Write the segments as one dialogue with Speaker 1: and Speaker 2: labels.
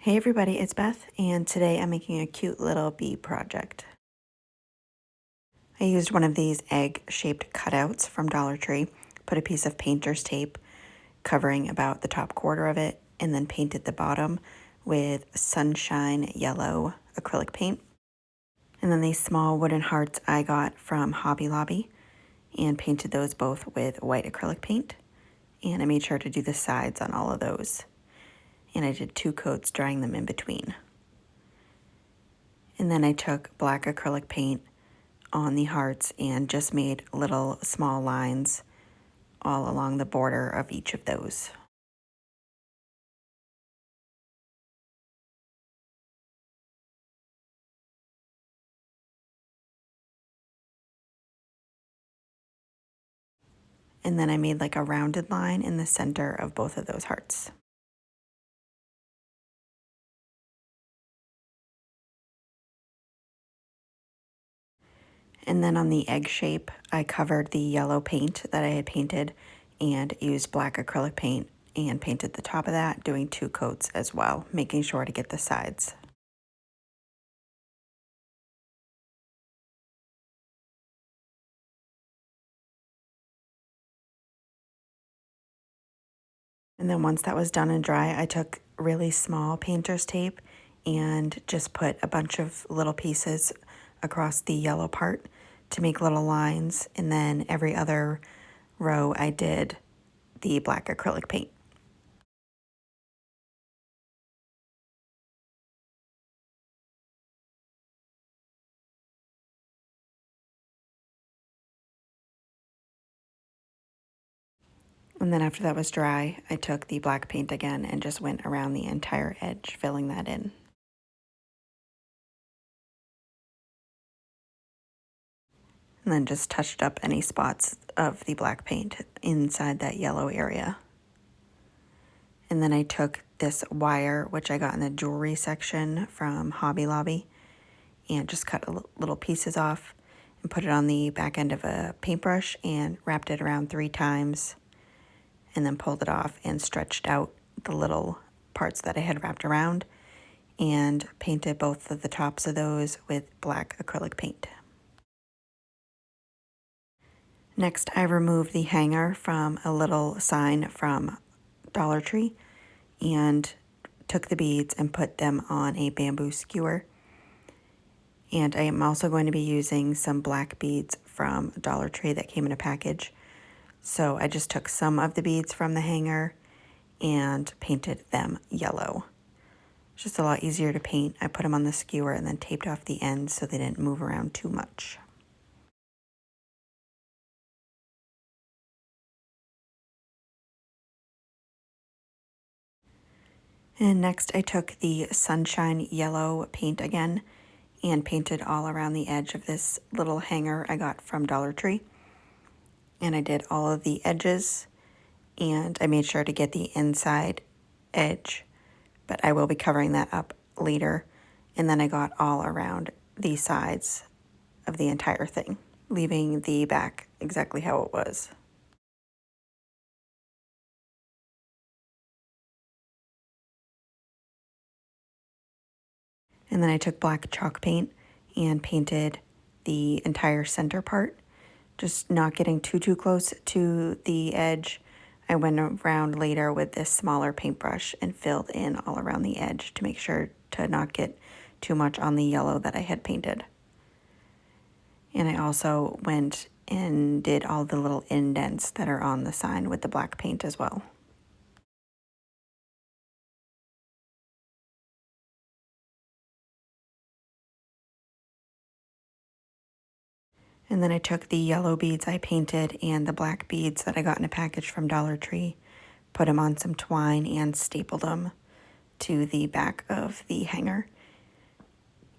Speaker 1: Hey everybody, it's Beth, and today I'm making a cute little bee project. I used one of these egg-shaped cutouts from Dollar Tree, put a piece of painter's tape covering about the top quarter of it, and then painted the bottom with sunshine yellow acrylic paint. And then these small wooden hearts I got from Hobby Lobby and painted those both with white acrylic paint. And I made sure to do the sides on all of those. And I did 2 coats, drying them in between. And then I took black acrylic paint on the hearts and just made little small lines all along the border of each of those. And then I made like a rounded line in the center of both of those hearts. And then on the egg shape, I covered the yellow paint that I had painted and used black acrylic paint and painted the top of that, doing 2 coats as well, making sure to get the sides. And then once that was done and dry, I took really small painter's tape and just put a bunch of little pieces across the yellow part to make little lines. And then every other row I did the black acrylic paint. And then after that was dry, I took the black paint again and just went around the entire edge, filling that in. And then just touched up any spots of the black paint inside that yellow area. And then I took this wire, which I got in the jewelry section from Hobby Lobby, and just cut little pieces off and put it on the back end of a paintbrush and wrapped it around 3 times, and then pulled it off and stretched out the little parts that I had wrapped around and painted both of the tops of those with black acrylic paint. Next, I removed the hanger from a little sign from Dollar Tree and took the beads and put them on a bamboo skewer. And I am also going to be using some black beads from Dollar Tree that came in a package. So I just took some of the beads from the hanger and painted them yellow. It's just a lot easier to paint. I put them on the skewer and then taped off the ends so they didn't move around too much. And next I took the sunshine yellow paint again and painted all around the edge of this little hanger I got from Dollar Tree. And I did all of the edges, and I made sure to get the inside edge, but I will be covering that up later. And then I got all around the sides of the entire thing, leaving the back exactly how it was. And then I took black chalk paint and painted the entire center part, just not getting too close to the edge. I went around later with this smaller paintbrush and filled in all around the edge to make sure to not get too much on the yellow that I had painted. And I also went and did all the little indents that are on the sign with the black paint as well. And then I took the yellow beads I painted and the black beads that I got in a package from Dollar Tree, put them on some twine and stapled them to the back of the hanger,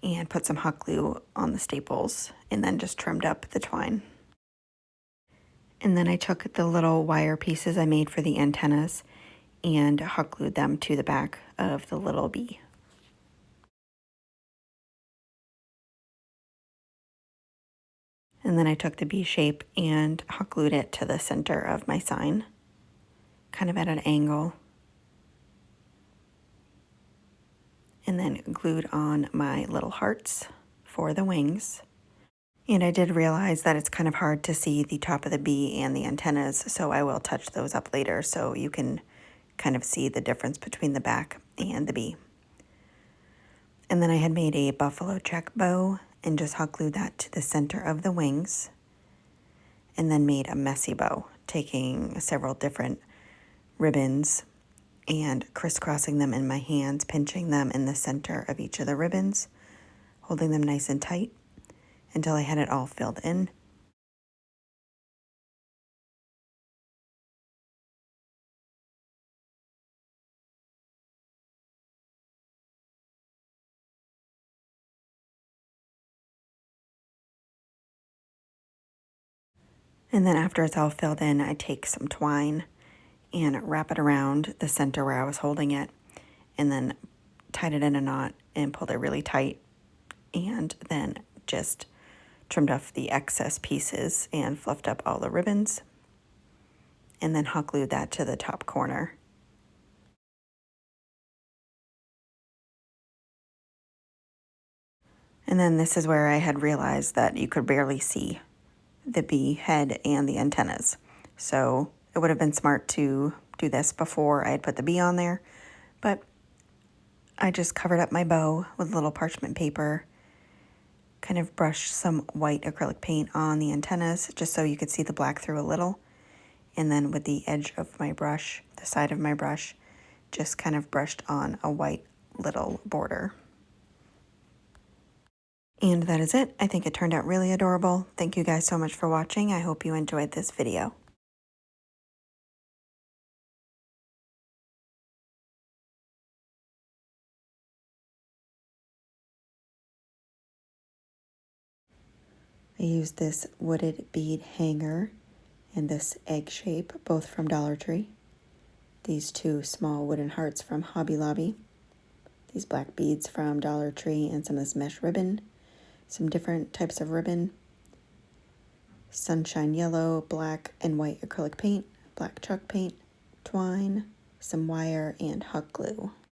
Speaker 1: and put some hot glue on the staples and then just trimmed up the twine. And then I took the little wire pieces I made for the antennas and hot glued them to the back of the little bee. And then I took the bee shape and hot glued it to the center of my sign, kind of at an angle. and then glued on my little hearts for the wings. And I did realize that it's kind of hard to see the top of the bee and the antennas, so I will touch those up later so you can kind of see the difference between the back and the bee. And then I had made a buffalo check bow and just hot glued that to the center of the wings, and then made a messy bow, taking several different ribbons and crisscrossing them in my hands, pinching them in the center of each of the ribbons, holding them nice and tight until I had it all filled in. And then after it's all filled in, I take some twine and wrap it around the center where I was holding it, and then tied it in a knot and pulled it really tight, and then just trimmed off the excess pieces and fluffed up all the ribbons, and then hot glued that to the top corner. And then this is where I had realized that you could barely see the bee head and the antennas. So it would have been smart to do this before I had put the bee on there, but I just covered up my bow with a little parchment paper, kind of brushed some white acrylic paint on the antennas just so you could see the black through a little, and then with the edge of my brush, the side of my brush, just kind of brushed on a white little border. And that is it. I think it turned out really adorable. Thank you guys so much for watching. I hope you enjoyed this video. I used this wooded bead hanger and this egg shape, both from Dollar Tree. These two small wooden hearts from Hobby Lobby. These black beads from Dollar Tree and some of this mesh ribbon. Some different types of ribbon. Sunshine yellow, black, and white acrylic paint. Black chalk paint. Twine. Some wire and hot glue.